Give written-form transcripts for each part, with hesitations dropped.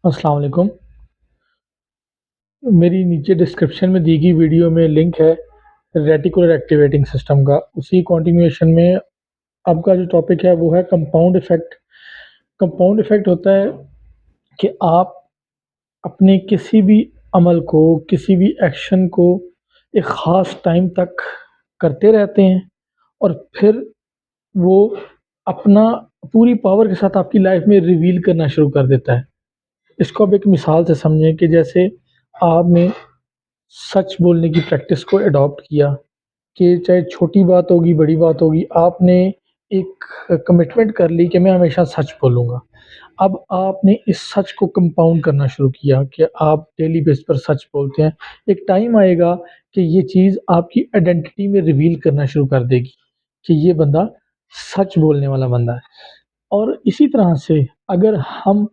अस्सलाम वालेकुम। मेरी नीचे डिस्क्रिप्शन में दी गई वीडियो में लिंक है रेटिकुलर एक्टिवेटिंग सिस्टम का। उसी कंटिन्यूएशन में अब का जो टॉपिक है वो है कंपाउंड इफ़ेक्ट। कंपाउंड इफ़ेक्ट होता है कि आप अपने किसी भी अमल को, किसी भी एक्शन को एक ख़ास टाइम तक करते रहते हैं और फिर वो अपना पूरी पावर के साथ आपकी लाइफ़ में रिवील करना शुरू कर देता है। इसको आप एक मिसाल से समझें कि जैसे आपने सच बोलने की प्रैक्टिस को एडॉप्ट किया कि चाहे छोटी बात होगी, बड़ी बात होगी, आपने एक कमिटमेंट कर ली कि मैं हमेशा सच बोलूँगा। अब आपने इस सच को कंपाउंड करना शुरू किया कि आप डेली बेस पर सच बोलते हैं। एक टाइम आएगा कि ये चीज़ आपकी आइडेंटिटी में रिवील करना शुरू कर देगी कि ये बंदा सच बोलने वाला बंदा है। और इसी तरह से अगर हम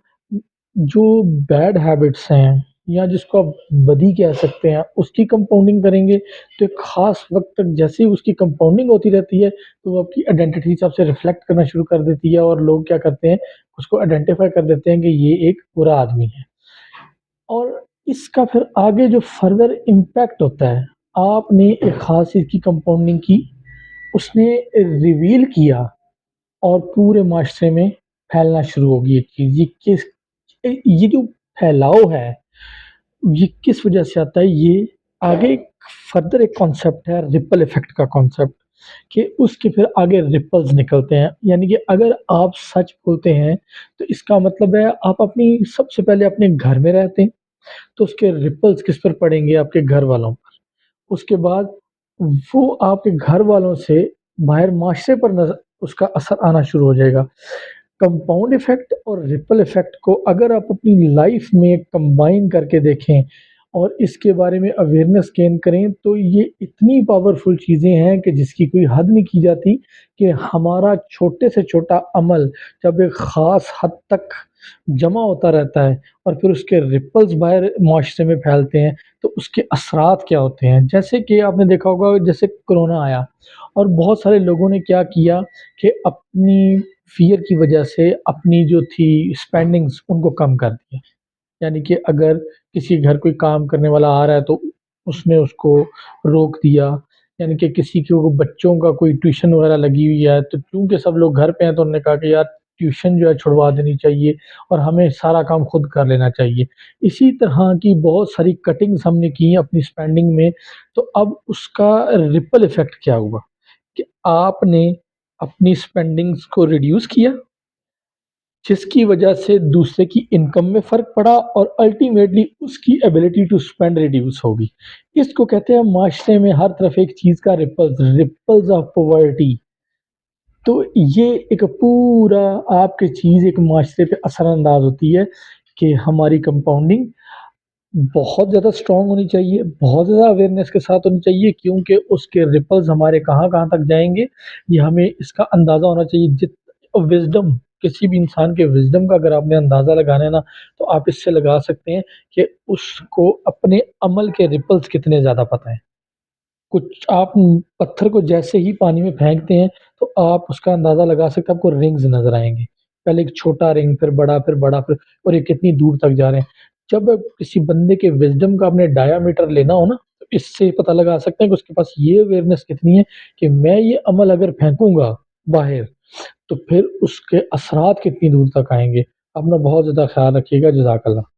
जो बैड हैबिट्स हैं या जिसको आप बदी कह सकते हैं, उसकी कंपाउंडिंग करेंगे तो एक ख़ास वक़्त तक जैसे ही उसकी कंपाउंडिंग होती रहती है, तो वो आपकी आइडेंटिटी हिसाब से रिफ्लेक्ट करना शुरू कर देती है और लोग क्या करते हैं, उसको आइडेंटिफ़ाई कर देते हैं कि ये एक बुरा आदमी है। और इसका फिर आगे जो फर्दर इम्पैक्ट होता है, आपने एक ख़ास चीज़ की कंपाउंडिंग की, उसने रिवील किया और पूरे माशरे में फैलना शुरू होगी ये चीज़। ये जो फैलाव है, ये किस वजह से आता है, ये आगे फर्दर एक कॉन्सेप्ट है रिपल इफ़ेक्ट का कॉन्सेप्ट कि उसके फिर आगे रिपल्स निकलते हैं। यानी कि अगर आप सच बोलते हैं, तो इसका मतलब है आप अपनी सबसे पहले अपने घर में रहते हैं, तो उसके रिपल्स किस पर पड़ेंगे? आपके घर वालों पर। उसके बाद वो आपके घर वालों से बाहर माशरे पर उसका असर आना शुरू हो जाएगा। कंपाउंड इफ़ेक्ट और रिपल इफ़ेक्ट को अगर आप अपनी लाइफ में कंबाइन करके देखें और इसके बारे में अवेयरनेस गेन करें, तो ये इतनी पावरफुल चीज़ें हैं कि जिसकी कोई हद नहीं की जाती कि हमारा छोटे से छोटा अमल जब एक ख़ास हद तक जमा होता रहता है और फिर उसके रिपल्स बाहर माशरे में फैलते हैं, तो उसके असरात क्या होते हैं। जैसे कि आपने देखा होगा, जैसे कोरोना आया और बहुत सारे लोगों ने क्या किया कि अपनी फ़ियर की वजह से अपनी जो थी स्पेंडिंग्स उनको कम कर दिया। यानी कि अगर किसी घर कोई काम करने वाला आ रहा है तो उसने उसको रोक दिया। यानी कि किसी को बच्चों का कोई ट्यूशन वगैरह लगी हुई है, तो चूँकि सब लोग घर पे हैं तो उन्होंने कहा कि यार ट्यूशन जो है छुड़वा देनी चाहिए और हमें सारा काम खुद कर लेना चाहिए। इसी तरह की बहुत सारी कटिंग्स हमने की अपनी स्पेंडिंग में, तो अब उसका रिपल इफ़ेक्ट क्या हुआ कि आपने अपनी स्पेंडिंग्स को रिड्यूस किया, जिसकी वजह से दूसरे की इनकम में फ़र्क पड़ा और अल्टीमेटली उसकी एबिलिटी टू स्पेंड रिड्यूस होगी। इसको कहते हैं माशरे में हर तरफ एक चीज़ का रिपल्स ऑफ पॉवर्टी। तो ये एक पूरा आपकी चीज़ एक माशरे पे असर-अंदाज़ होती है कि हमारी कंपाउंडिंग बहुत ज़्यादा स्ट्रॉन्ग होनी चाहिए, बहुत ज़्यादा अवेयरनेस के साथ होनी चाहिए, क्योंकि उसके रिपल्स हमारे कहाँ-कहाँ तक जाएँगे, ये हमें इसका अंदाज़ा होना चाहिए। विज़डम किसी भी इंसान के विज़डम का अगर आपने अंदाज़ा लगाना है ना, तो आप इससे लगा सकते हैं कि उसको अपने अमल के रिपल्स कितने ज़्यादा पता हैं। कुछ आप पत्थर को जैसे ही पानी में फेंकते हैं, तो आप उसका अंदाज़ा लगा सकते हैं, आपको रिंग्स नज़र आएँगे। पहले एक छोटा रिंग, फिर बड़ा, फिर और ये कितनी दूर तक जा रहे हैं। जब किसी बंदे के विज़डम का आपने डायामीटर लेना हो ना, तो इससे पता लगा सकते हैं कि उसके पास ये अवेयरनेस कितनी है कि मैं ये अमल अगर फेंकूँगा बाहर, तो फिर उसके असरात कितनी दूर तक आएँगे। अपना बहुत ज़्यादा ख़्याल रखिएगा। जज़ाकल्लाह।